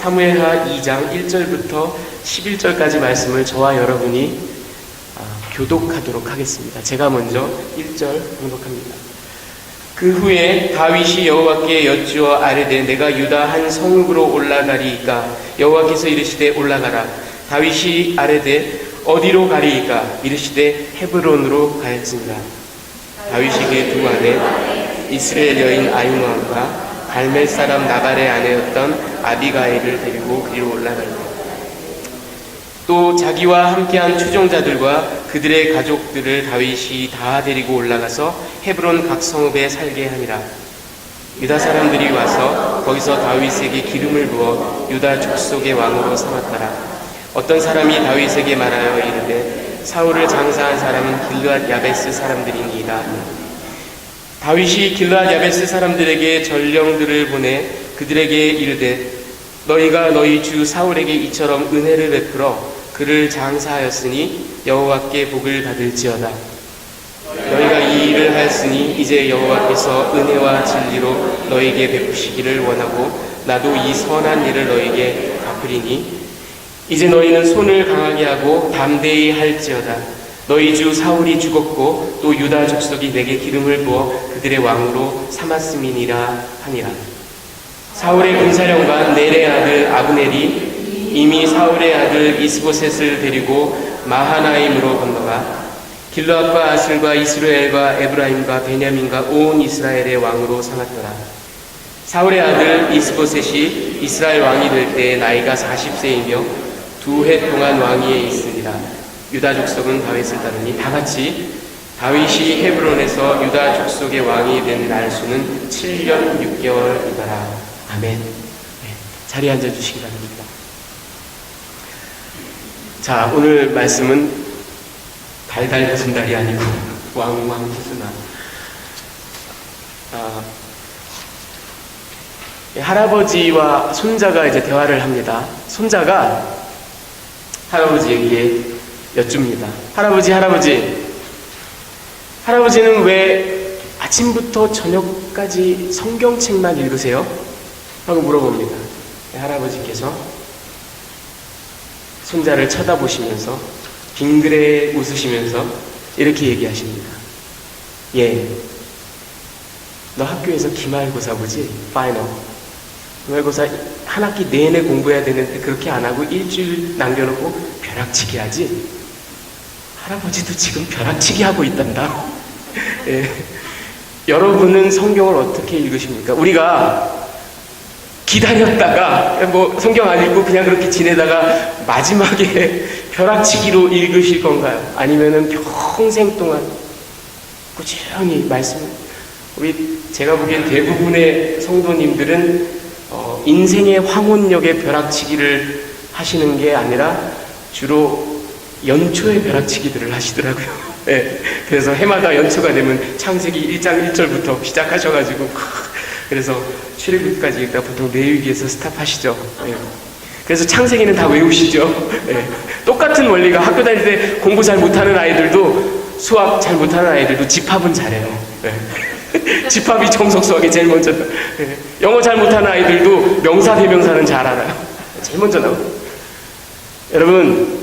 사무엘하 2장 1절부터 11절까지 말씀을 저와 여러분이 교독하도록 하겠습니다. 제가 먼저 1절 봉독합니다. 그 후에 다윗이 여호와께 여쭈어 아뢰되 내가 유다 한 성읍으로 올라가리이까 여호와께서 이르시되 올라가라. 다윗이 아뢰되 어디로 가리이까 이르시되 헤브론으로 가였습니다. 다윗이 그 두 아내 이스라엘 여인 아히노함과 갈멜 사람 나발의 아내였던 아비가일을 데리고 그리로 올라가니라. 또 자기와 함께한 추종자들과 그들의 가족들을 다윗이 다 데리고 올라가서 헤브론 각 성읍에 살게 하니라. 유다 사람들이 와서 거기서 다윗에게 기름을 부어 유다 족속의 왕으로 삼았더라. 어떤 사람이 다윗에게 말하여 이르되 사울을 장사한 사람은 길르앗 야베스 사람들이니이다. 다윗이 길르앗 야베스 사람들에게 전령들을 보내 그들에게 이르되 너희가 너희 주 사울에게 이처럼 은혜를 베풀어 그를 장사하였으니 여호와께 복을 받을지어다. 너희가 이 일을 하였으니 이제 여호와께서 은혜와 진리로 너희에게 베푸시기를 원하고 나도 이 선한 일을 너희에게 갚으리니 이제 너희는 손을 강하게 하고 담대히 할지어다. 너희 주 사울이 죽었고 또 유다 족속이 내게 기름을 부어 그들의 왕으로 삼았음이니라 하니라. 사울의 군사령관 넬의 아들 아브넬이 이미 사울의 아들 이스보셋을 데리고 마하나임으로 건너가 길르앗과 아슬과 이스라엘과 에브라임과 베냐민과 온 이스라엘의 왕으로 삼았더라. 사울의 아들 이스보셋이 이스라엘 왕이 될 때 나이가 40세이며 2해 동안 왕위에 있으니라. 유다 족속은 다윗을 따르니 다같이 다윗이 헤브론에서 유다 족속의 왕이 된 날수는 7년 6개월이더라. 아멘. 자리에 앉아주시기 바랍니다. 자, 오늘 말씀은 달달 무슨 달이 아니고 왕왕 무슨 날. 할아버지와 손자가 이제 대화를 합니다. 손자가 할아버지에게 여쭙니다. 할아버지는 왜 아침부터 저녁까지 성경책만 읽으세요? 하고 물어봅니다. 할아버지께서 손자를 쳐다보시면서 빙그레 웃으시면서 이렇게 얘기하십니다. 너 학교에서 기말고사 보지? 파이널. 기말고사 한 학기 내내 공부해야 되는데 그렇게 안 하고 일주일 남겨놓고 벼락치기 하지? 할아버지도 지금 벼락치기 하고 있단다. 여러분은 성경을 어떻게 읽으십니까? 우리가 기다렸다가 성경 안 읽고 그냥 그렇게 지내다가 마지막에 벼락치기로 읽으실 건가요? 아니면은 평생 동안 꾸준히 제가 보기엔 대부분의 성도님들은 인생의 황혼역에 벼락치기를 하시는 게 아니라 주로 연초에 벼락치기들을 하시더라고요. 그래서 해마다 연초가 되면 창세기 1장 1절부터 시작하셔가지고 그래서 출애굽까지 읽다 보통 레위기에서 스탑하시죠. 그래서 창세기는 다 외우시죠. 똑같은 원리가 학교 다닐 때 공부 잘 못하는 아이들도 수학 잘 못하는 아이들도 집합은 잘해요. 집합이 정석수학이 제일 먼저. 영어 잘 못하는 아이들도 명사 대명사는 잘 알아요. 제일 먼저 나오고. 여러분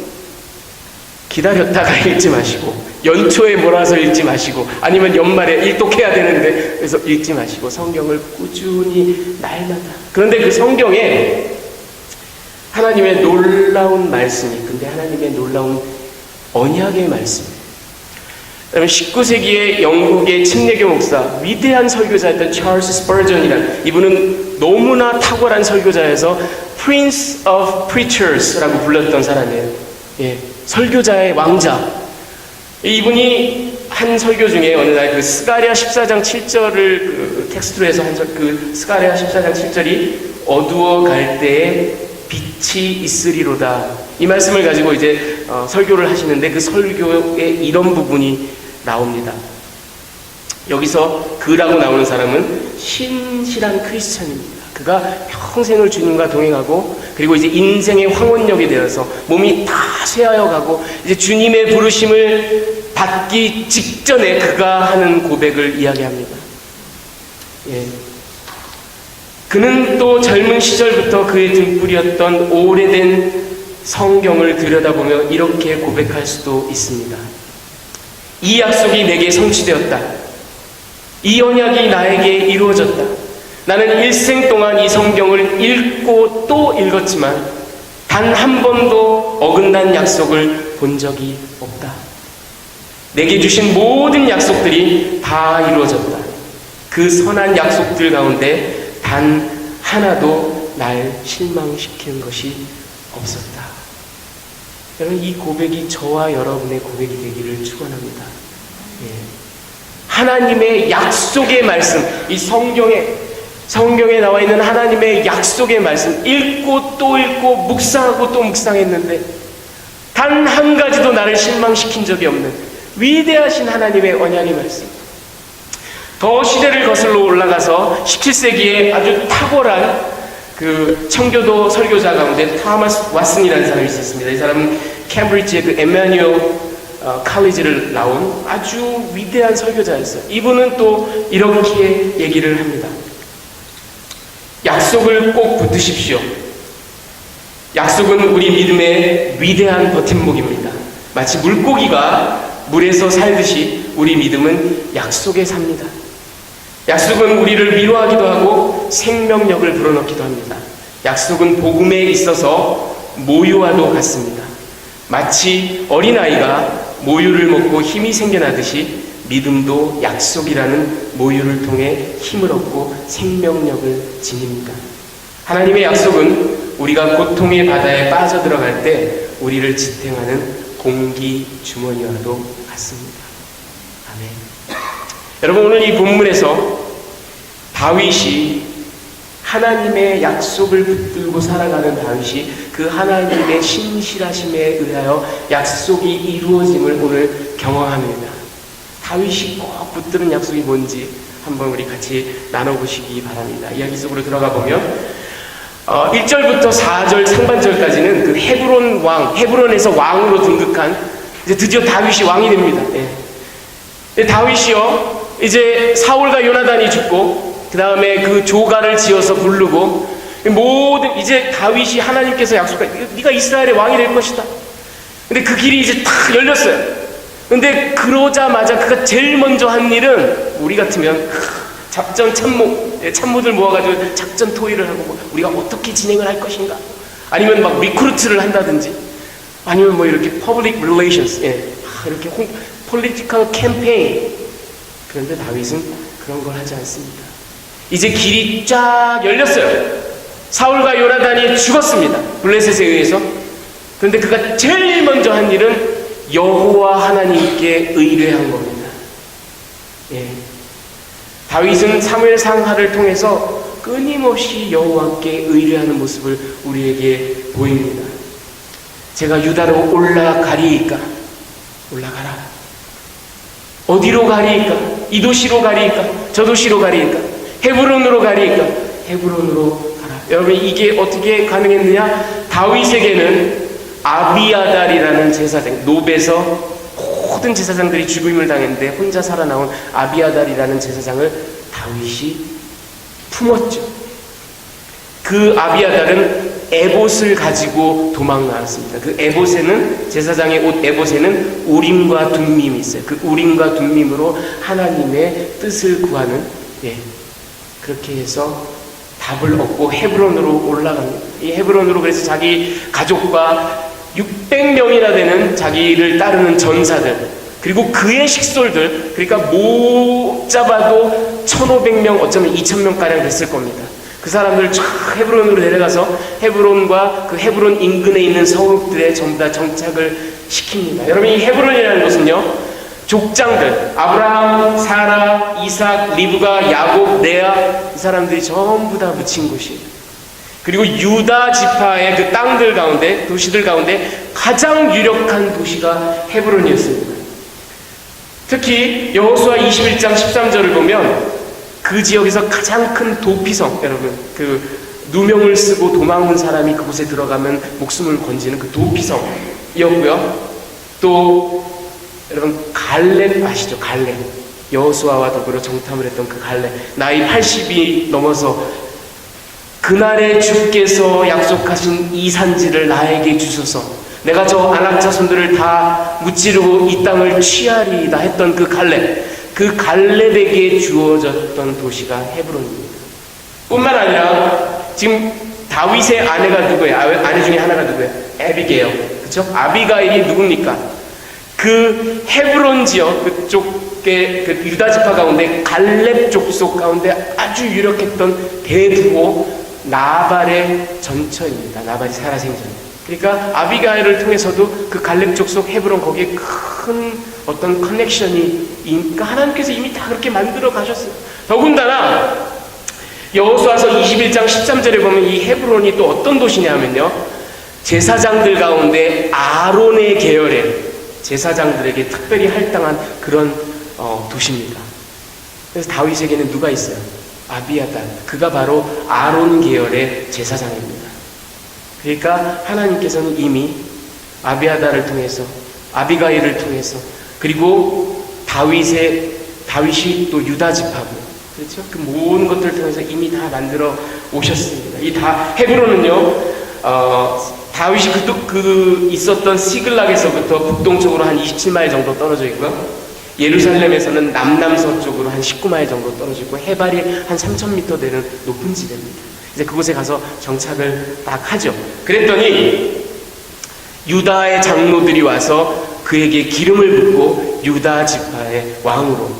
기다렸다가 읽지 마시고 연초에 몰아서 읽지 마시고 아니면 연말에 일독해야 되는데 그래서 읽지 마시고 성경을 꾸준히 날마다. 그런데 그 성경에 하나님의 놀라운 말씀이 근데 하나님의 놀라운 언약의 말씀이에요. 19세기의 영국의 침례교 목사 위대한 설교자였던 찰스 스퍼전이라는 이분은 너무나 탁월한 설교자여서 Prince of Preachers라고 불렀던 사람이에요. 설교자의 왕자. 이분이 한 설교 중에 어느 날 그 스가랴 14장 7절을 텍스트로 해서 그 스가랴 14장 7절이 어두워 갈 때에 빛이 있으리로다. 이 말씀을 가지고 이제 설교를 하시는데 그 설교에 이런 부분이 나옵니다. 여기서 그라고 나오는 사람은 신실한 크리스찬입니다. 그가 평생을 주님과 동행하고 그리고 이제 인생의 황혼역이 되어서 몸이 다 쇠하여 가고 이제 주님의 부르심을 받기 직전에 그가 하는 고백을 이야기합니다. 그는 또 젊은 시절부터 그의 등불이었던 오래된 성경을 들여다보며 이렇게 고백할 수도 있습니다. 이 약속이 내게 성취되었다. 이 언약이 나에게 이루어졌다. 나는 일생 동안 이 성경을 읽고 또 읽었지만 단 한 번도 어긋난 약속을 본 적이 없다. 내게 주신 모든 약속들이 다 이루어졌다. 그 선한 약속들 가운데 단 하나도 날 실망시키는 것이 없었다. 여러분, 이 고백이 저와 여러분의 고백이 되기를 축원합니다. 하나님의 약속의 말씀, 이 성경에 나와 있는 하나님의 약속의 말씀 읽고 또 읽고 묵상하고 또 묵상했는데 단 한 가지도 나를 실망시킨 적이 없는 위대하신 하나님의 언약의 말씀. 더 시대를 거슬러 올라가서 17세기에 아주 탁월한 그 청교도 설교자 가운데 토마스 왓슨이라는 사람이 있었습니다. 이 사람은 캠브리지의 그 에마뉴얼 칼리지를 나온 아주 위대한 설교자였어요. 이분은 또 이렇게 얘기를 합니다. 약속을 꼭 붙드십시오. 약속은 우리 믿음의 위대한 버팀목입니다. 마치 물고기가 물에서 살듯이 우리 믿음은 약속에 삽니다. 약속은 우리를 위로하기도 하고 생명력을 불어넣기도 합니다. 약속은 복음에 있어서 모유와도 같습니다. 마치 어린아이가 모유를 먹고 힘이 생겨나듯이 믿음도 약속이라는 모유를 통해 힘을 얻고 생명력을 지닙니다. 하나님의 약속은 우리가 고통의 바다에 빠져들어갈 때 우리를 지탱하는 공기 주머니와도 같습니다. 아멘. 여러분, 오늘 이 본문에서 다윗이 하나님의 약속을 붙들고 살아가는 다윗이 그 하나님의 신실하심에 의하여 약속이 이루어짐을 오늘 경험합니다. 다윗이 꼭 붙드는 약속이 뭔지 한번 우리 같이 나눠보시기 바랍니다. 이야기 속으로 들어가 보면 1절부터 4절 상반절까지는 그 헤브론 왕, 헤브론에서 왕으로 등극한 이제 드디어 다윗이 왕이 됩니다. 다윗이요, 이제 사울과 요나단이 죽고 그 다음에 그 조가를 지어서 부르고 모든 이제 다윗이 하나님께서 약속한 네가 이스라엘의 왕이 될 것이다. 근데 그 길이 이제 탁 열렸어요. 근데 그러자마자 그가 제일 먼저 한 일은 우리 같으면 작전 참모들 모아가지고 작전 토의를 하고 우리가 어떻게 진행을 할 것인가, 아니면 막 리크루트를 한다든지, 아니면 뭐 이렇게 퍼블릭 릴레이션스, 이렇게 폴리티컬 캠페인. 그런데 다윗은 그런 걸 하지 않습니다. 이제 길이 쫙 열렸어요. 사울과 요나단이 죽었습니다, 블레셋에 의해서. 그런데 그가 제일 먼저 한 일은 여호와 하나님께 의뢰한 겁니다. 다윗은 사무엘 상하를 통해서 끊임없이 여호와께 의뢰하는 모습을 우리에게 보입니다. 제가 유다로 올라가리이까? 올라가라. 어디로 가리이까? 이 도시로 가리이까? 저 도시로 가리이까? 헤브론으로 가리이까? 헤브론으로 가라. 여러분, 이게 어떻게 가능했느냐? 다윗에게는 아비아달이라는 제사장, 노베에서 모든 제사장들이 죽임을 당했는데 혼자 살아나온 아비아달이라는 제사장을 다윗이 품었죠. 그 아비아달은 에봇을 가지고 도망 나왔습니다. 그 에봇에는, 제사장의 옷 에봇에는 우림과 둠밈이 있어요. 그 우림과 둠밈으로 하나님의 뜻을 구하는, 그렇게 해서 답을 얻고 헤브론으로 올라갑니다. 이 헤브론으로 그래서 자기 가족과 600명이나 되는 자기를 따르는 전사들, 그리고 그의 식솔들, 그러니까 못 잡아도 1500명, 어쩌면 2000명가량 됐을 겁니다. 그 사람들 쫙 헤브론으로 내려가서 헤브론과 그 헤브론 인근에 있는 성읍들에 전부 다 정착을 시킵니다. 여러분, 이 헤브론이라는 곳은요, 족장들, 아브라함, 사라, 이삭, 리브가, 야곱, 레아, 이 사람들이 전부 다 묻힌 곳이에요. 그리고 유다 지파의 그 땅들 가운데, 도시들 가운데 가장 유력한 도시가 헤브론이었습니다. 특히 여호수아 21장 13절을 보면 그 지역에서 가장 큰 도피성, 여러분, 그 누명을 쓰고 도망온 사람이 그곳에 들어가면 목숨을 건지는 그 도피성이었고요. 또 여러분, 갈렙 아시죠? 갈렙. 여호수아와 더불어 정탐을 했던 그 갈렙. 나이 80이 넘어서 그날에 주께서 약속하신 이 산지를 나에게 주소서. 내가 저 아낙 자손들을 다 무찌르고 이 땅을 취하리이다 했던 그 갈렙에게 주어졌던 도시가 헤브론입니다. 뿐만 아니라 지금 다윗의 아내가 누구예요? 아내 중에 하나가 누구예요? 에비게일. 그렇죠? 아비가일이 누굽니까? 그 헤브론 지역 그쪽의 그 유다 지파 가운데 갈렙 족속 가운데 아주 유력했던 대부호 나발의 전처입니다. 나발이 살아생전. 그러니까 아비가일을 통해서도 그 갈렙 족속 헤브론 거기에 큰 어떤 커넥션이, 그러니까 하나님께서 이미 다 그렇게 만들어 가셨어요. 더군다나 여호수아서 21장 13절에 보면 이 헤브론이 또 어떤 도시냐면요, 제사장들 가운데 아론의 계열의 제사장들에게 특별히 할당한 그런 도시입니다. 그래서 다윗에게는 누가 있어요? 아비아달. 그가 바로 아론 계열의 제사장입니다. 그러니까 하나님께서는 이미 아비아달을 통해서, 아비가일을 통해서, 그리고 다윗이 또 유다 지파고, 그렇죠? 그 모든 것들을 통해서 이미 다 만들어 오셨습니다. 이 다 헤브론은요, 다윗이 있었던 시글락에서부터 북동쪽으로 한 27마일 정도 떨어져 있고요. 예루살렘에서는 남남서쪽으로 한 19마일 정도 떨어져 있고, 해발이 한 3,000m 되는 높은 지대입니다. 이제 그곳에 가서 정착을 딱 하죠. 그랬더니 유다의 장로들이 와서 그에게 기름을 붓고 유다 지파의 왕으로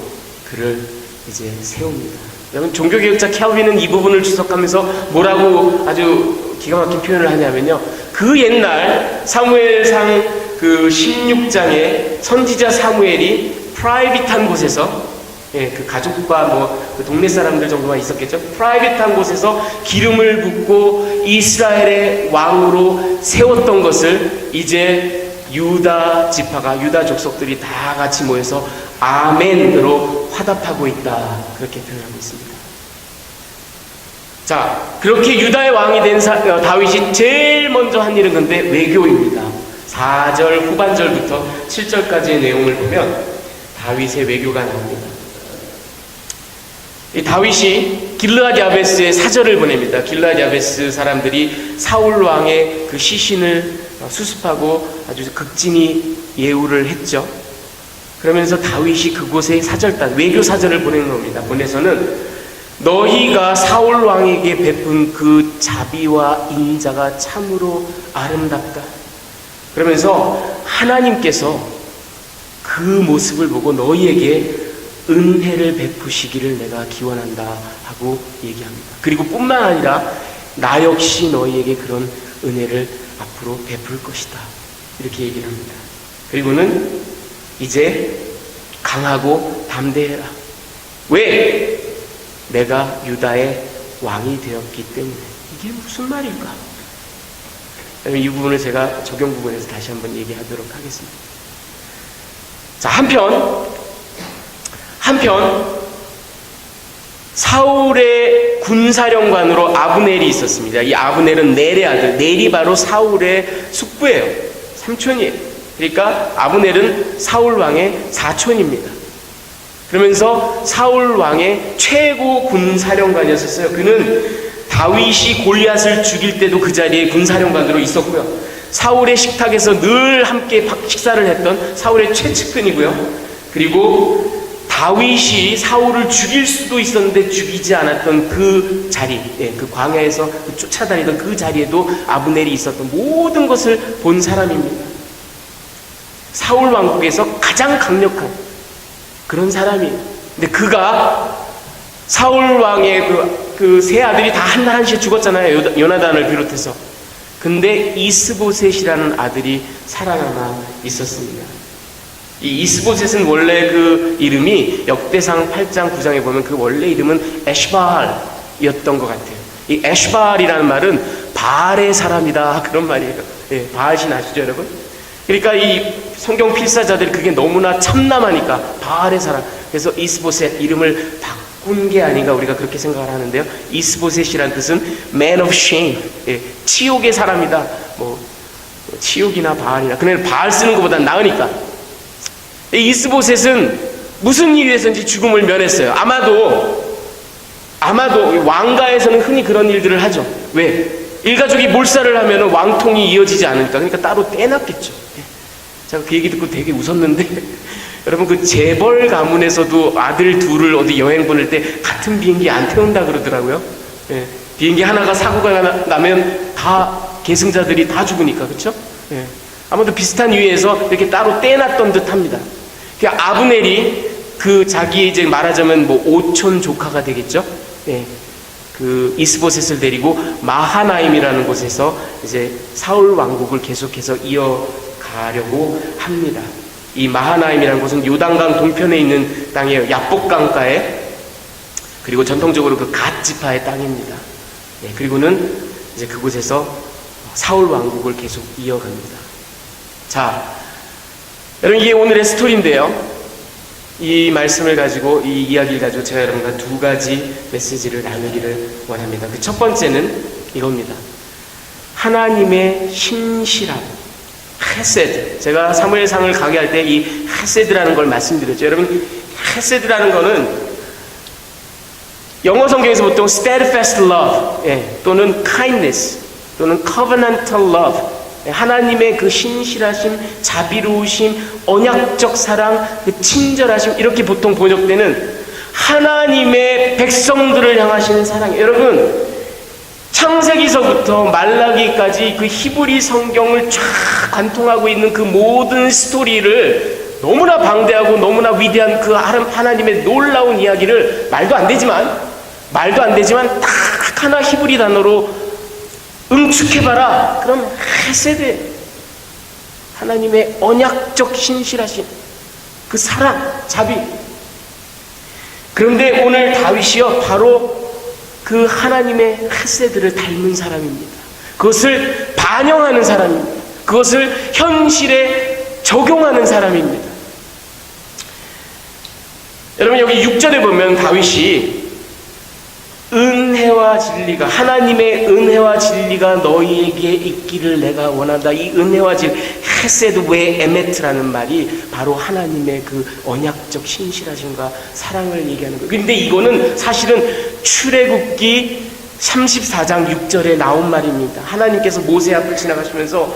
그를 이제 세웁니다. 여러분, 종교개혁자 캘빈은 이 부분을 주석하면서 뭐라고 아주 기가 막힌 표현을 하냐면요, 그 옛날 사무엘상 그 16장에 선지자 사무엘이 프라이빗한 곳에서, 그 가족과 그 동네 사람들 정도만 있었겠죠. 프라이빗한 곳에서 기름을 붓고 이스라엘의 왕으로 세웠던 것을 이제 유다 지파가, 유다 족속들이 다 같이 모여서 아멘으로 화답하고 있다, 그렇게 표현하고 있습니다. 자, 그렇게 유다의 왕이 된 다윗이 제일 먼저 한 일은 근데 외교입니다. 4절 후반절부터 7절까지의 내용을 보면 다윗의 외교가 나옵니다. 이 다윗이 길르앗 야베스에 사절을 보냅니다. 길르앗 야베스 사람들이 사울 왕의 그 시신을 수습하고 아주 극진히 예우를 했죠. 그러면서 다윗이 그곳에 사절단, 외교 사절을 보내는 겁니다. 보내서는 너희가 사울 왕에게 베푼 그 자비와 인자가 참으로 아름답다. 그러면서 하나님께서 그 모습을 보고 너희에게 은혜를 베푸시기를 내가 기원한다 하고 얘기합니다. 그리고 뿐만 아니라 나 역시 너희에게 그런 은혜를 앞으로 베풀 것이다, 이렇게 얘기를 합니다. 그리고는 이제 강하고 담대해라. 왜? 내가 유다의 왕이 되었기 때문에. 이게 무슨 말일까? 이 부분을 제가 적용 부분에서 다시 한번 얘기하도록 하겠습니다. 자, 한편 사울의 군사령관으로 아브넬이 있었습니다. 이 아브넬은 넬의 아들, 넬이 바로 사울의 숙부예요. 삼촌이에요. 그러니까 아브넬은 사울 왕의 사촌입니다. 그러면서 사울 왕의 최고 군사령관이었어요. 그는 다윗이 골리앗을 죽일 때도 그 자리에 군사령관으로 있었고요. 사울의 식탁에서 늘 함께 식사를 했던 사울의 최측근이고요. 그리고 다윗이 사울을 죽일 수도 있었는데 죽이지 않았던 그 자리, 그 광야에서 쫓아다니던 그 자리에도 아브넬이 있었던 모든 것을 본 사람입니다. 사울 왕국에서 가장 강력한 그런 사람이에요. 근데 그가 사울 왕의 그 세 아들이 다 한 날 한씩 죽었잖아요. 요나단을 비롯해서. 근데 이스보셋이라는 아들이 살아남아 있었습니다. 이 이스보셋은 원래 그 이름이 역대상 8장 9장에 보면 그 원래 이름은 에시바알이었던 것 같아요. 이 에시바알이라는 말은 바알의 사람이다, 그런 말이에요. 예, 바알신 아시죠, 여러분? 그러니까 이 성경 필사자들이 그게 너무나 참남하니까 바알의 사람. 그래서 이스보셋 이름을 바꾼 게 아닌가, 우리가 그렇게 생각을 하는데요. 이스보셋이란 뜻은 man of shame, 치욕의 사람이다. 치욕이나 바알이나, 그냥 바알 쓰는 것보다 나으니까. 이스보셋은 무슨 일에서인지 죽음을 면했어요. 아마도 아마도 왕가에서는 흔히 그런 일들을 하죠. 왜? 일가족이 몰살을 하면 왕통이 이어지지 않으니까. 그러니까 따로 떼놨겠죠. 제가 그 얘기 듣고 되게 웃었는데 여러분, 그 재벌 가문에서도 아들 둘을 어디 여행 보낼 때 같은 비행기 안 태운다 그러더라고요. 예. 비행기 하나가 사고가 나면 다 계승자들이 다 죽으니까. 그렇죠? 예. 아무도 비슷한 이유에서 이렇게 따로 떼놨던 듯 합니다. 아브넬이 그 자기 이제 말하자면 뭐 오촌 조카가 되겠죠? 예. 그 이스보셋을 데리고 마하나임이라는 곳에서 이제 사울 왕국을 계속해서 이어가려고 합니다. 이 마하나임이라는 곳은 요단강 동편에 있는 땅이에요. 야복강가에. 그리고 전통적으로 그 갓 지파의 땅입니다. 예, 그리고는 이제 그곳에서 사울 왕국을 계속 이어갑니다. 자, 여러분, 이게 오늘의 스토리인데요. 이 말씀을 가지고, 이 이야기를 가지고 제가 여러분과 두 가지 메시지를 나누기를 원합니다. 그 첫 번째는 이겁니다. 하나님의 신실함, 헤세드. 제가 사무엘상을 강의할 때 이 헤세드라는 걸 말씀드렸죠. 여러분, 헤세드라는 거는 영어 성경에서 보통 steadfast love, 예, 또는 kindness, 또는 covenantal love, 하나님의 그 신실하심, 자비로우심, 언약적 사랑, 그 친절하심, 이렇게 보통 번역되는 하나님의 백성들을 향하시는 사랑이에요. 여러분, 창세기서부터 말라기까지 그 히브리 성경을 쫙 관통하고 있는 그 모든 스토리를 너무나 방대하고 너무나 위대한 그 하나님의 놀라운 이야기를 말도 안 되지만 딱 하나 히브리 단어로 응축해봐라. 그럼 헤세드, 하나님의 언약적 신실하심, 그 사랑, 자비. 그런데 오늘 다윗이요, 바로 그 하나님의 헤세드를 닮은 사람입니다. 그것을 반영하는 사람입니다. 그것을 현실에 적용하는 사람입니다. 여러분, 여기 6절에 보면 다윗이 은혜와 진리가, 하나님의 은혜와 진리가 너희에게 있기를 내가 원한다. 이 은혜와 진리, 헤세드 웨 에메트라는 말이 바로 하나님의 그 언약적 신실하심과 사랑을 얘기하는 거예요. 근데 이거는 사실은 출애굽기 34장 6절에 나온 말입니다. 하나님께서 모세 앞을 지나가시면서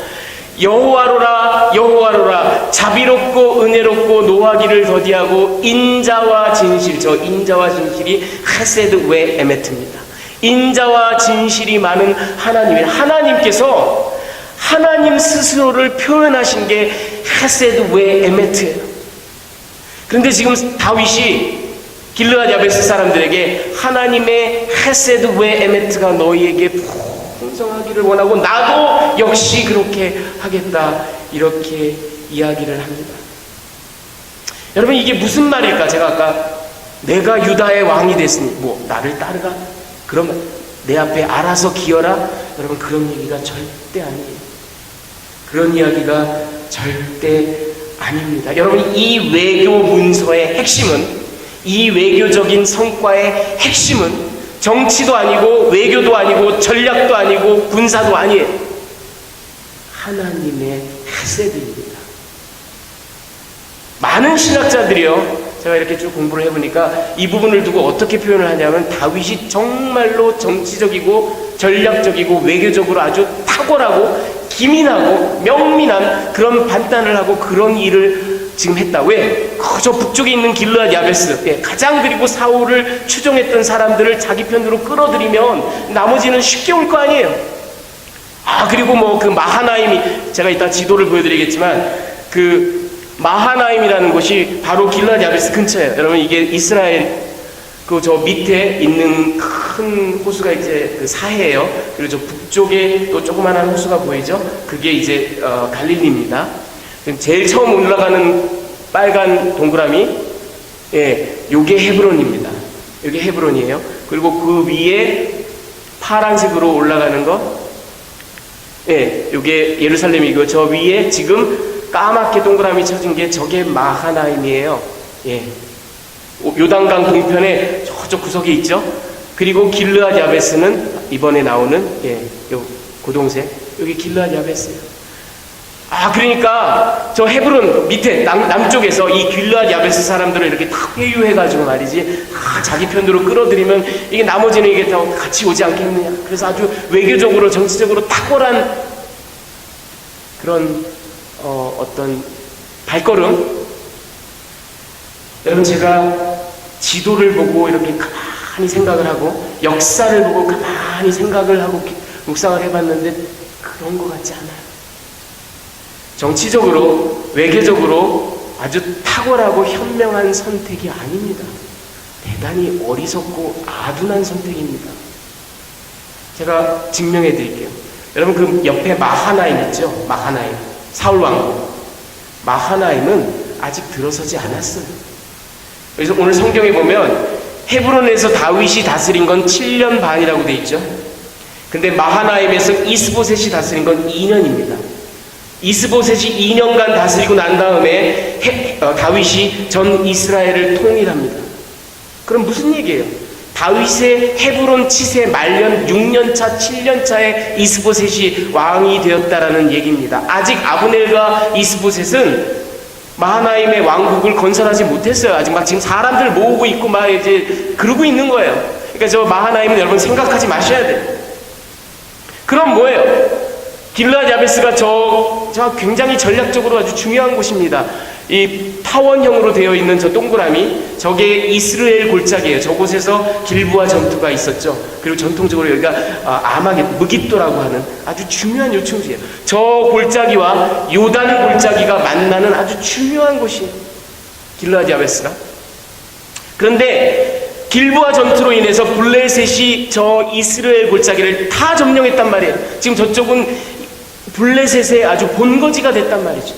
여호와로라 여호와로라, 자비롭고 은혜롭고 노하기를 더디하고 인자와 진실, 저 인자와 진실이 헤세드 웨 에메트입니다. 인자와 진실이 많은 하나님께서 하나님 스스로를 표현하신 게 헤세드 웨 에메트예요. 그런데 지금 다윗이 길르앗 야베스 사람들에게 하나님의 헤세드 웨 에메트가 너희에게 풍성하기를 원하고 나도 역시 그렇게 하겠다, 이렇게 이야기를 합니다. 여러분, 이게 무슨 말일까? 제가 아까 내가 유다의 왕이 됐으니 뭐 나를 따르라, 그러면 내 앞에 알아서 기어라, 여러분, 그런 얘기가 절대 아니에요. 그런 이야기가 절대 아닙니다. 여러분, 이 외교 문서의 핵심은, 이 외교적인 성과의 핵심은 정치도 아니고 외교도 아니고 전략도 아니고 군사도 아니에요. 하나님의 헤세드입니다. 많은 신학자들이요, 제가 이렇게 쭉 공부를 해보니까 이 부분을 두고 어떻게 표현을 하냐면, 다윗이 정말로 정치적이고 전략적이고 외교적으로 아주 탁월하고 기민하고 명민한 그런 판단을 하고 그런 일을 지금 했다. 왜? 저 북쪽에 있는 길르앗 야베스, 가장 그리고 사울을 추종했던 사람들을 자기 편으로 끌어들이면 나머지는 쉽게 올 거 아니에요. 그리고 뭐 그 마하나임이, 제가 이따 지도를 보여드리겠지만 그 마하나임이라는 곳이 바로 길르앗 야베스 근처예요. 여러분, 이게 이스라엘 그 저 밑에 있는 큰 호수가 이제 그 사해예요. 그리고 저 북쪽에 또 조그만한 호수가 보이죠? 그게 이제 갈릴리입니다. 제일 처음 올라가는 빨간 동그라미, 요게 헤브론입니다. 요게 헤브론이에요. 그리고 그 위에 파란색으로 올라가는 거, 요게 예루살렘이고, 저 위에 지금 까맣게 동그라미 쳐진 게 저게 마하나임이에요. 요단강 동편에 저쪽 구석에 있죠. 그리고 길르앗 야베스는 이번에 나오는 요 고동색, 여기 길르앗 야베스예요. 그러니까 저 헤브론 밑에 남쪽에서 이 길르앗 야베스 사람들을 이렇게 다 회유해가지고 말이지, 자기 편으로 끌어들이면 이게 나머지는 이게 다 같이 오지 않겠느냐. 그래서 아주 외교적으로 정치적으로 탁월한 그런 어떤 발걸음. 여러분, 제가 지도를 보고 이렇게 가만히 생각을 하고 역사를 보고 가만히 생각을 하고 묵상을 해봤는데 그런 것 같지 않아요. 정치적으로, 외교적으로 아주 탁월하고 현명한 선택이 아닙니다. 대단히 어리석고 아둔한 선택입니다. 제가 증명해 드릴게요. 여러분, 그 옆에 마하나임 있죠? 마하나임, 사울왕국. 마하나임은 아직 들어서지 않았어요. 그래서 오늘 성경에 보면 헤브론에서 다윗이 다스린 건 7년 반이라고 돼 있죠. 근데 마하나임에서 이스보셋이 다스린 건 2년입니다. 이스보셋이 2년간 다스리고 난 다음에 다윗이 전 이스라엘을 통일합니다. 그럼 무슨 얘기예요? 다윗의 헤브론 치세 말년 6년차, 7년차에 이스보셋이 왕이 되었다라는 얘기입니다. 아직 아브넬과 이스보셋은 마하나임의 왕국을 건설하지 못했어요. 아직 막 지금 사람들 모으고 있고 막 이제 그러고 있는 거예요. 그러니까 저 마하나임은 여러분 생각하지 마셔야 돼요. 그럼 뭐예요? 길르앗 야베스가 저 굉장히 전략적으로 아주 중요한 곳입니다. 이 타원형으로 되어 있는 저 동그라미, 저게 이스라엘 골짜기예요. 저곳에서 길부아 전투가 있었죠. 그리고 전통적으로 여기가 아마겟, 무깃도라고 하는 아주 중요한 요충지예요. 저 골짜기와 요단 골짜기가 만나는 아주 중요한 곳이에요, 길르앗 야베스가. 그런데 길부아 전투로 인해서 블레셋이 저 이스라엘 골짜기를 다 점령했단 말이에요. 지금 저쪽은 블레셋의 아주 본거지가 됐단 말이죠.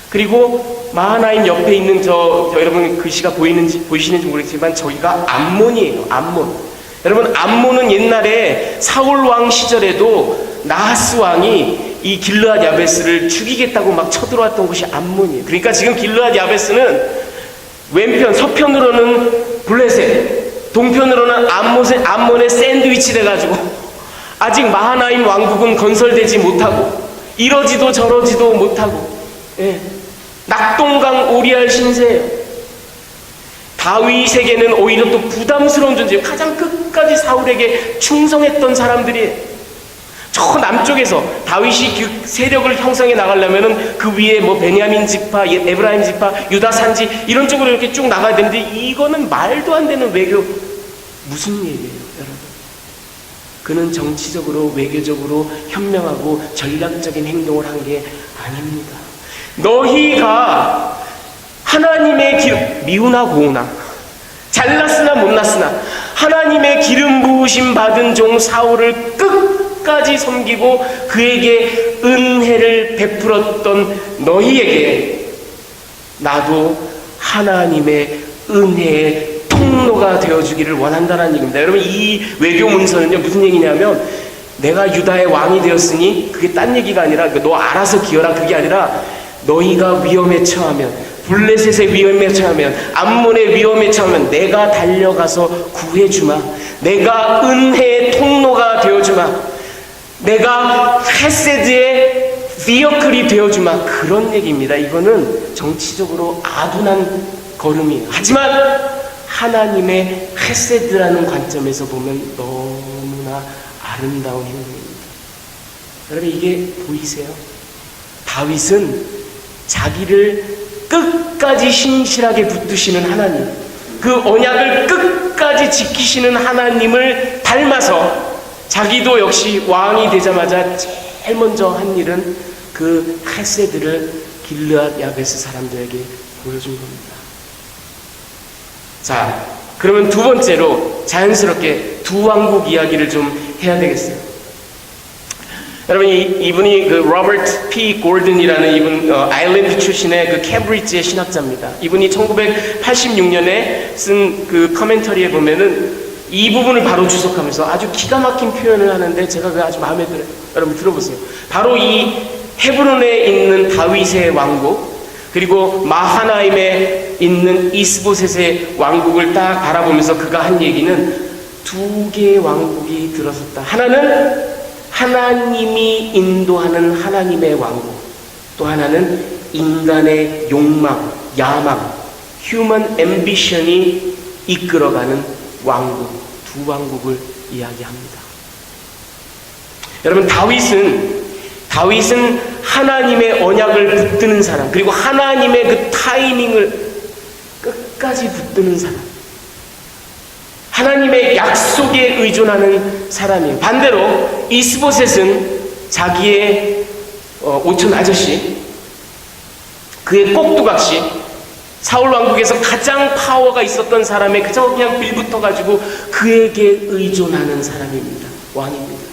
그리고 마하나임 옆에 있는 여러분 글씨가 보이시는지 모르겠지만 저기가 암몬이에요. 암몬. 여러분, 암몬은 옛날에 사울 왕 시절에도 나하스 왕이 이 길르앗 야베스를 죽이겠다고 막 쳐들어왔던 곳이 암몬이에요. 그러니까 지금 길르앗 야베스는 왼편, 서편으로는 블레셋, 동편으로는 암몬의 샌드위치 돼가지고 아직 마하나임 왕국은 건설되지 못하고 이러지도 저러지도 못하고, 낙동강 오리알 신세예요. 다윗에게는 오히려 또 부담스러운 존재예요. 가장 끝까지 사울에게 충성했던 사람들이에요. 저 남쪽에서 다윗이 그 세력을 형성해 나가려면은 그 위에 뭐 베냐민 지파, 에브라임 지파, 유다 산지 이런 쪽으로 이렇게 쭉 나가야 되는데 이거는 말도 안 되는 외교. 무슨 얘기예요, 여러분? 그는 정치적으로, 외교적으로 현명하고 전략적인 행동을 한 게 아닙니다. 너희가 하나님의 기름, 미우나 고우나, 잘났으나 못났으나 하나님의 기름 부으심 받은 종 사울을 끝까지 섬기고 그에게 은혜를 베풀었던 너희에게 나도 하나님의 은혜의 통로가 되어주기를 원한다는 얘기입니다. 여러분, 이 외교 문서는요 무슨 얘기냐면, 내가 유다의 왕이 되었으니 그게 딴 얘기가 아니라 너 알아서 기어라, 그게 아니라 너희가 위험에 처하면, 블레셋의 위험에 처하면, 암몬의 위험에 처하면 내가 달려가서 구해주마. 내가 은혜의 통로가 되어주마. 내가 헤세드의 비어클이 되어주마. 그런 얘기입니다. 이거는 정치적으로 아둔한 걸음이에요. 하지만 하나님의 헤세드라는 관점에서 보면 너무나 아름다운 행동입니다. 여러분, 이게 보이세요? 다윗은 자기를 끝까지 신실하게 붙드시는 하나님, 그 언약을 끝까지 지키시는 하나님을 닮아서 자기도 역시 왕이 되자마자 제일 먼저 한 일은 그 헤세드를 길르앗 야베스 사람들에게 보여준 겁니다. 자, 그러면 두 번째로 자연스럽게 두 왕국 이야기를 좀 해야 되겠어요. 여러분, 이분이 그 로버트 P. 골든이라는 이분, 아일랜드 출신의 그 캠브리지의 신학자입니다. 이분이 1986년에 쓴 그 커멘터리에 보면은 이 부분을 바로 주석하면서 아주 기가 막힌 표현을 하는데 제가 그게 아주 마음에 들어요. 여러분 들어보세요. 바로 이 헤브론에 있는 다윗의 왕국, 그리고 마하나임에 있는 이스보셋의 왕국을 딱 바라보면서 그가 한 얘기는 두 개의 왕국이 들어섰다. 하나는 하나님이 인도하는 하나님의 왕국, 또 하나는 인간의 욕망, 야망, human ambition이 이끌어가는 왕국, 두 왕국을 이야기합니다. 여러분, 다윗은 하나님의 언약을 붙드는 사람, 그리고 하나님의 그 타이밍을 끝까지 붙드는 사람, 하나님의 약속에 의존하는 사람이에요. 반대로 이스보셋은 자기의 오촌 아저씨, 그의 꼭두각시, 사울 왕국에서 가장 파워가 있었던 사람의 그저 그냥 빌붙어가지고 그에게 의존하는 사람입니다. 왕입니다.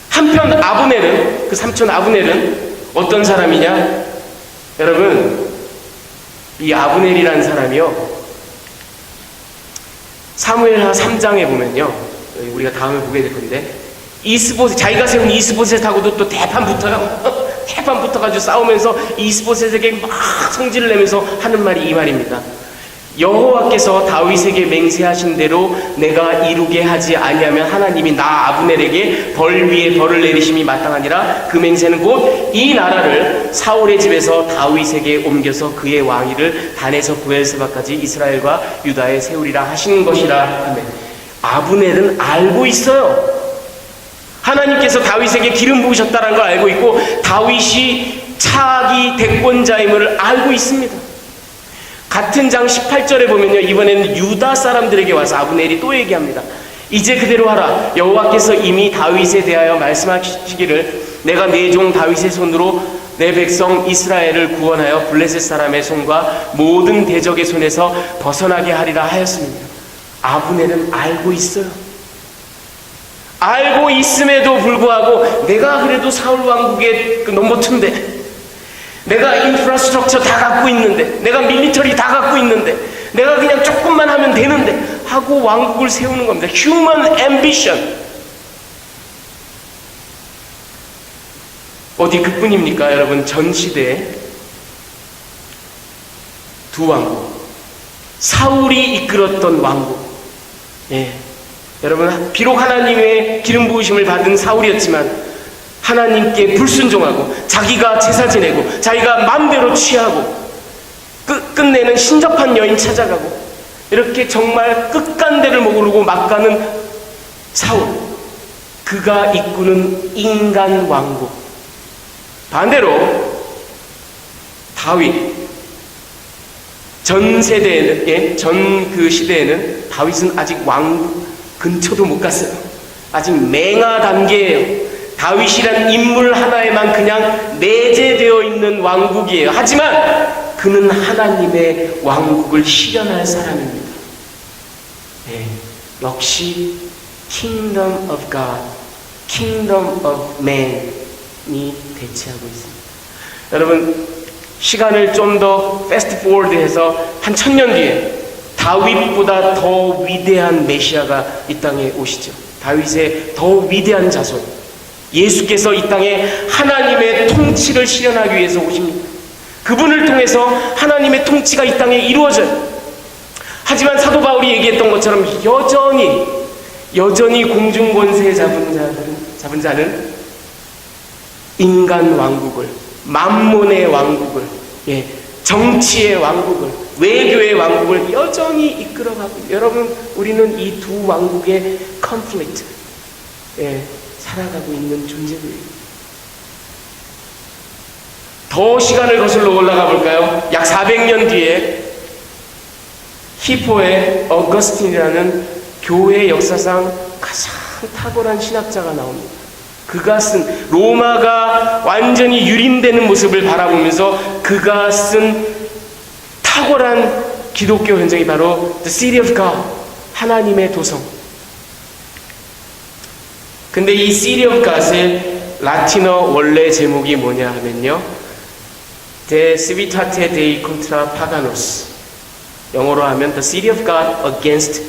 한편 아브넬은, 그 삼촌 아브넬은 어떤 사람이냐? 여러분, 이 아브넬이라는 사람이요, 사무엘하 3장에 보면요, 우리가 다음에 보게 될 건데, 자기가 세운 이스보셋하고도 또 대판 붙어가지고 싸우면서 이스보셋에게 막 성질을 내면서 하는 말이 이 말입니다. 여호와께서 다윗에게 맹세하신 대로 내가 이루게 하지 아니하면 하나님이 나 아브넬에게 벌 위에 벌을 내리심이 마땅하니라. 그 맹세는 곧 이 나라를 사울의 집에서 다윗에게 옮겨서 그의 왕위를 단에서 브엘세바까지 이스라엘과 유다에 세우리라 하시는 것이라 하며, 아브넬은 알고 있어요. 하나님께서 다윗에게 기름 부으셨다는 걸 알고 있고 다윗이 차기 대권자임을 알고 있습니다. 같은 장 18절에 보면요, 이번에는 유다 사람들에게 와서 아브넬이 또 얘기합니다. 이제 그대로 하라. 여호와께서 이미 다윗에 대하여 말씀하시기를 내가 내 종 다윗의 손으로 내 백성 이스라엘을 구원하여 블레셋 사람의 손과 모든 대적의 손에서 벗어나게 하리라 하였습니다. 아브넬은 알고 있어요. 알고 있음에도 불구하고 내가 그래도 사울 왕국의 그 넘버 2인데, 내가 인프라스트럭처 다 갖고 있는데, 내가 밀리터리 다 갖고 있는데, 내가 그냥 조금만 하면 되는데 하고 왕국을 세우는 겁니다. Human ambition. 어디 그뿐입니까? 여러분, 전 시대에 두 왕국, 사울이 이끌었던 왕국, 여러분, 비록 하나님의 기름 부으심을 받은 사울이었지만 하나님께 불순종하고 자기가 제사 지내고 자기가 마음대로 취하고 끝내는 신접한 여인 찾아가고 이렇게 정말 끝간대를 모르고 막 가는 사울, 그가 이끄는 인간 왕국. 반대로 다윗, 전 그 시대에는 다윗은 아직 왕국 근처도 못 갔어요. 아직 맹하 단계예요. 다윗이란 인물 하나에만 그냥 내재되어 있는 왕국이에요. 하지만 그는 하나님의 왕국을 실현할 사람입니다. 역시 Kingdom of God, Kingdom of Man이 대체하고 있습니다. 여러분, 시간을 좀 더 패스트 포워드해서 한 1000년 뒤에 다윗보다 더 위대한 메시아가 이 땅에 오시죠. 다윗의 더 위대한 자손, 예수께서 이 땅에 하나님의 통치를 실현하기 위해서 오십니다. 그분을 통해서 하나님의 통치가 이 땅에 이루어져요. 하지만 사도 바울이 얘기했던 것처럼 여전히 공중권세 잡은 자는 인간 왕국을, 만몬의 왕국을, 정치의 왕국을, 외교의 왕국을 여전히 이끌어가고, 여러분, 우리는 이 두 왕국의 컨플릭트, 살아가고 있는 존재들입니다. 더 시간을 거슬러 올라가 볼까요? 약 400년 뒤에 히포의 어거스틴이라는 교회 역사상 가장 탁월한 신학자가 나옵니다. 그가 쓴, 로마가 완전히 유린되는 모습을 바라보면서 그가 쓴 탁월한 기독교 현장이 바로 The City of God, 하나님의 도성. 근데 이 City of God의 라틴어 원래 제목이 뭐냐 하면요, De Civitate Dei Contra Paganos, 영어로 하면 The City of God Against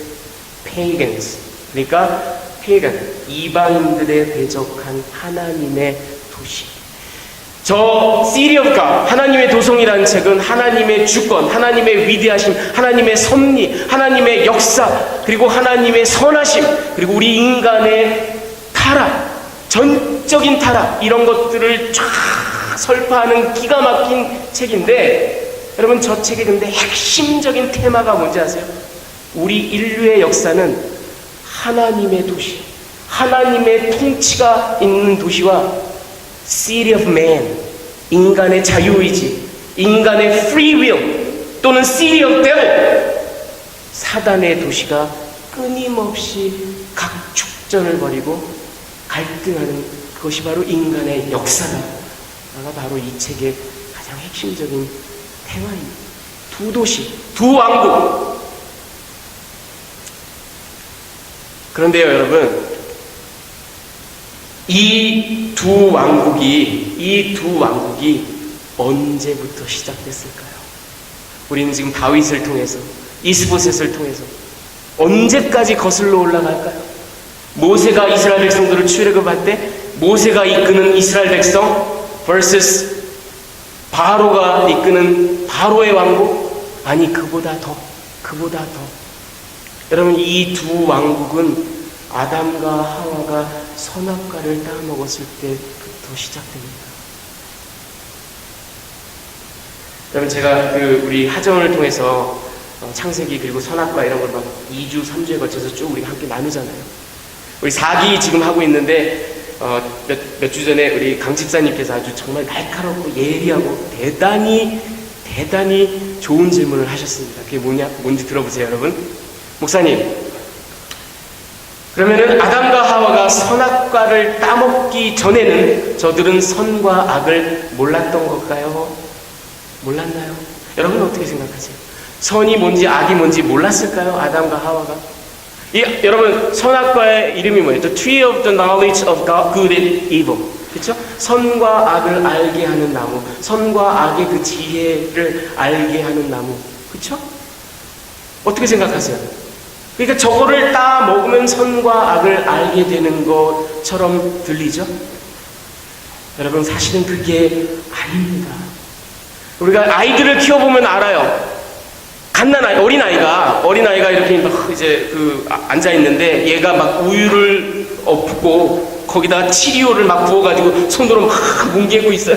Pagans, 그러니까 pagan, 이방인들에 대적한 하나님의 도시. 저 City of God, 하나님의 도성이라는 책은 하나님의 주권, 하나님의 위대하심, 하나님의 섭리, 하나님의 역사, 그리고 하나님의 선하심, 그리고 우리 인간의 타락, 전적인 타락, 이런 것들을 쫙 설파하는 기가 막힌 책인데, 여러분 저 책의 근데 핵심적인 테마가 뭔지 아세요? 우리 인류의 역사는 하나님의 도시, 하나님의 통치가 있는 도시와 City of Man, 인간의 자유의지, 인간의 free will 또는 City of Devil, 사단의 도시가 끊임없이 각축전을 벌이고 갈등하는 그것이 바로 인간의 역사가 바로 이 책의 가장 핵심적인 테마입니다. 두 도시, 두 왕국. 그런데요, 여러분, 이 두 왕국이 언제부터 시작됐을까요? 우리는 지금 다윗을 통해서, 이스보셋을 통해서 언제까지 거슬러 올라갈까요? 모세가 이스라엘 백성들을 출애굽할 때 모세가 이끄는 이스라엘 백성 vs 바로가 이끄는 바로의 왕국, 아니 그보다 더. 여러분, 이 두 왕국은 아담과 하와가 선악과를 따먹었을 때부터 시작됩니다. 여러분, 제가 우리 하정을 통해서 창세기 그리고 선악과 이런 걸 막 2주, 3주에 걸쳐서 쭉 우리가 함께 나누잖아요. 우리 4기 지금 하고 있는데 몇 주 전에 우리 강 집사님께서 아주 정말 날카롭고 예리하고 대단히 좋은 질문을 하셨습니다. 그게 뭔지 들어보세요, 여러분. 목사님, 그러면은 아담과 하와가 선악과를 따먹기 전에는 저들은 선과 악을 몰랐던 걸까요? 몰랐나요? 여러분 어떻게 생각하세요? 선이 뭔지 악이 뭔지 몰랐을까요? 아담과 하와가? 여러분, 선악과의 이름이 뭐예요? The tree of the knowledge of good and evil. 그렇죠? 선과 악을 알게 하는 나무, 선과 악의 그 지혜를 알게 하는 나무. 그렇죠? 어떻게 생각하세요? 그러니까 저거를 따 먹으면 선과 악을 알게 되는 것처럼 들리죠? 여러분, 사실은 그게 아닙니다. 우리가 아이들을 키워보면 알아요. 갓난아이, 어린아이가 이렇게 막 이제 앉아 있는데 얘가 막 우유를 엎고 거기다가 치리오를 막 부어가지고 손으로 막 뭉개고 있어요.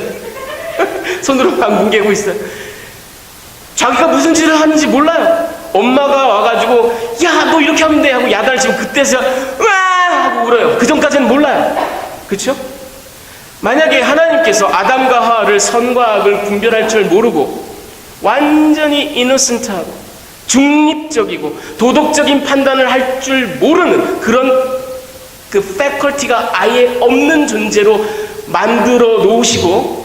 손으로 막 뭉개고 있어요. 자기가 무슨 짓을 하는지 몰라요. 엄마가 와가지고 야, 너 이렇게 하면 돼 하고 야단을 치면 그때서 으아 하고 울어요. 그 전까지는 몰라요. 그렇죠? 만약에 하나님께서 아담과 하와를 선과 악을 분별할 줄 모르고 완전히 이노센트하고 중립적이고 도덕적인 판단을 할 줄 모르는 그런 그 패컬티가 아예 없는 존재로 만들어 놓으시고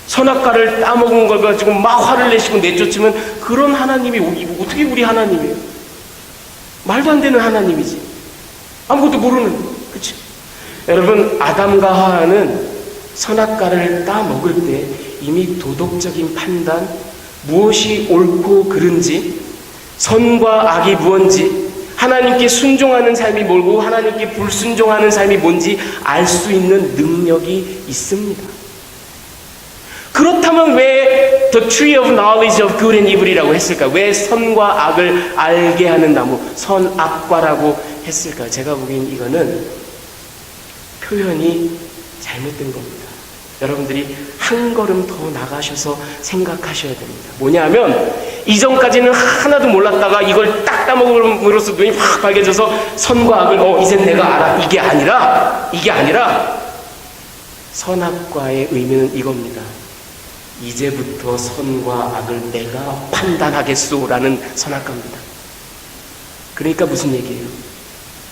선악과를 따먹은 걸 가지고 막 화를 내시고 내쫓으면 그런 하나님이 어떻게 우리 하나님이에요? 말도 안 되는 하나님이지. 아무것도 모르는. 그렇죠? 여러분, 아담과 하와는 선악과를 따먹을 때 이미 도덕적인 판단, 무엇이 옳고 그른지, 선과 악이 무엇인지, 하나님께 순종하는 삶이 뭘고 하나님께 불순종하는 삶이 뭔지 알 수 있는 능력이 있습니다. 그렇다면 왜 The Tree of Knowledge of Good and Evil이라고 했을까? 왜 선과 악을 알게 하는 나무, 선악과라고 했을까? 제가 보기엔 이거는 표현이 잘못된 겁니다. 여러분들이 한 걸음 더 나가셔서 생각하셔야 됩니다. 뭐냐면 이전까지는 하나도 몰랐다가 이걸 딱 따먹음으로써 눈이 확 밝아져서 선과 악을 이젠 내가 알아. 이게 아니라 선악과의 의미는 이겁니다. 이제부터 선과 악을 내가 판단하겠소라는 선악과입니다. 그러니까 무슨 얘기예요?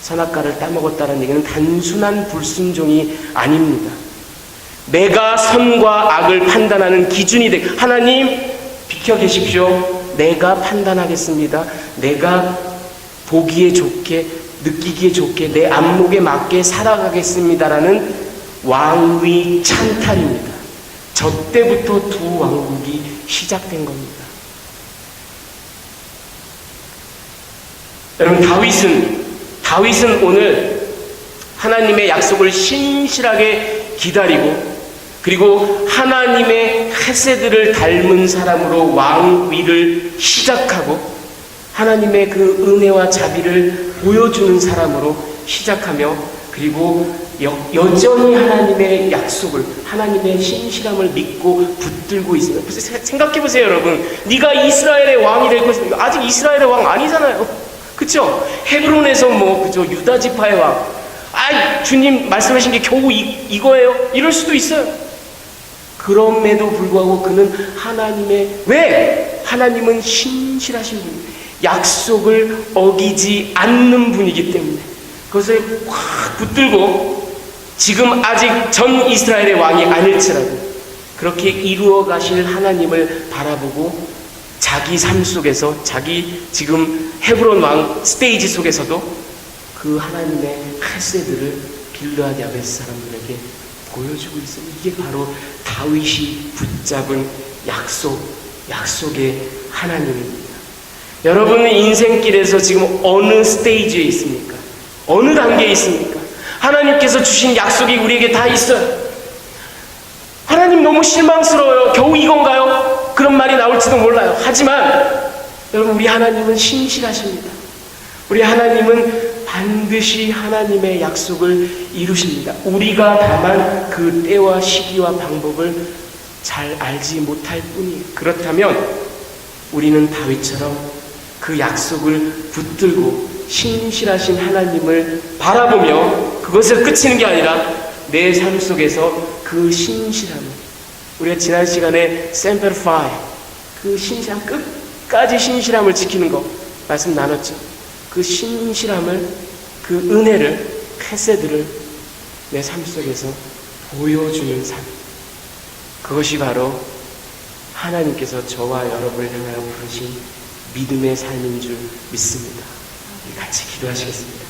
선악과를 따먹었다는 얘기는 단순한 불순종이 아닙니다. 내가 선과 악을 판단하는 기준이 돼. 하나님 비켜 계십시오. 내가 판단하겠습니다. 내가 보기에 좋게, 느끼기에 좋게, 내 안목에 맞게 살아가겠습니다라는 왕위 찬탈입니다. 저 때부터 두 왕국이 시작된 겁니다. 여러분, 다윗은 오늘 하나님의 약속을 신실하게 기다리고 그리고 하나님의 헤세드를 닮은 사람으로 왕위를 시작하고 하나님의 그 은혜와 자비를 보여주는 사람으로 시작하며 그리고 여전히 하나님의 약속을, 하나님의 신실함을 믿고 붙들고 있습니다. 생각해 보세요, 여러분. 네가 이스라엘의 왕이 될 것입니다. 아직 이스라엘의 왕 아니잖아요. 그쵸? 헤브론에서 그죠? 유다 지파의 왕. 주님 말씀하신 게 겨우 이거예요? 이럴 수도 있어요. 그럼에도 불구하고 그는 왜? 하나님은 신실하신 분이에요. 약속을 어기지 않는 분이기 때문에 그것을 확 붙들고 지금 아직 전 이스라엘의 왕이 아닐지라도 그렇게 이루어 가실 하나님을 바라보고 자기 삶 속에서 자기 지금 헤브론 왕 스테이지 속에서도 그 하나님의 헤세드를 길르앗 야베스 사람들에게 보여주고 있습니다. 이게 바로 다윗이 붙잡은 약속의 하나님입니다. 여러분은 인생길에서 지금 어느 스테이지에 있습니까? 어느 단계에 있습니까? 하나님께서 주신 약속이 우리에게 다 있어요. 하나님 너무 실망스러워요. 겨우 이건가요? 그런 말이 나올지도 몰라요. 하지만 여러분, 우리 하나님은 신실하십니다. 우리 하나님은 반드시 하나님의 약속을 이루십니다. 우리가 다만 그 때와 시기와 방법을 잘 알지 못할 뿐이에요. 그렇다면 우리는 다윗처럼 그 약속을 붙들고 신실하신 하나님을 바라보며 그것을 그치는 게 아니라 내 삶 속에서 그 신실함을, 우리가 지난 시간에 semper 그 신실함, 끝까지 신실함을 지키는 거 말씀 나눴죠. 그 신실함을, 그 은혜를, 헤세드를 내 삶 속에서 보여주는 삶, 그것이 바로 하나님께서 저와 여러분을 향하여 부르신 믿음의 삶인 줄 믿습니다. 같이 기도하시겠습니다.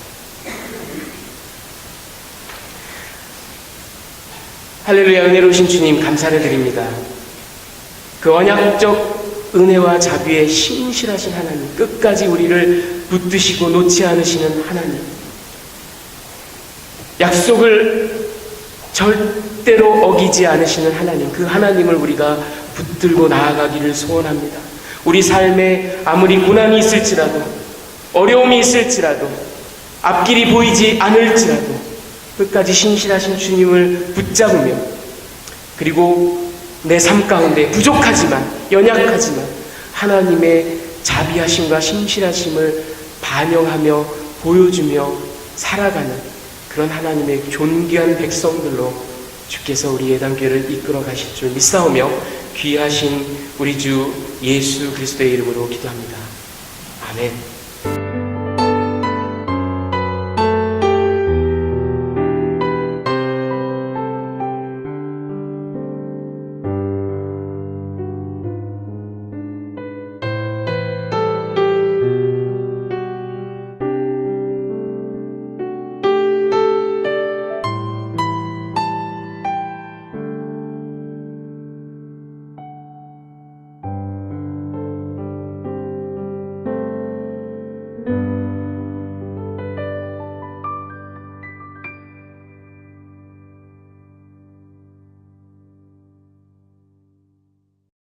할렐루야. 은혜로우신 주님 감사를 드립니다. 그 언약적 은혜와 자비에 신실하신 하나님, 끝까지 우리를 붙드시고 놓지 않으시는 하나님, 약속을 절대로 어기지 않으시는 하나님, 그 하나님을 우리가 붙들고 나아가기를 소원합니다. 우리 삶에 아무리 고난이 있을지라도, 어려움이 있을지라도, 앞길이 보이지 않을지라도 끝까지 신실하신 주님을 붙잡으며, 그리고 내 삶 가운데 부족하지만, 연약하지만 하나님의 자비하심과 신실하심을 반영하며 보여주며 살아가는 그런 하나님의 존귀한 백성들로 주께서 우리 예단교회를 이끌어 가실 줄 믿사오며 귀하신 우리 주 예수 그리스도의 이름으로 기도합니다. 아멘.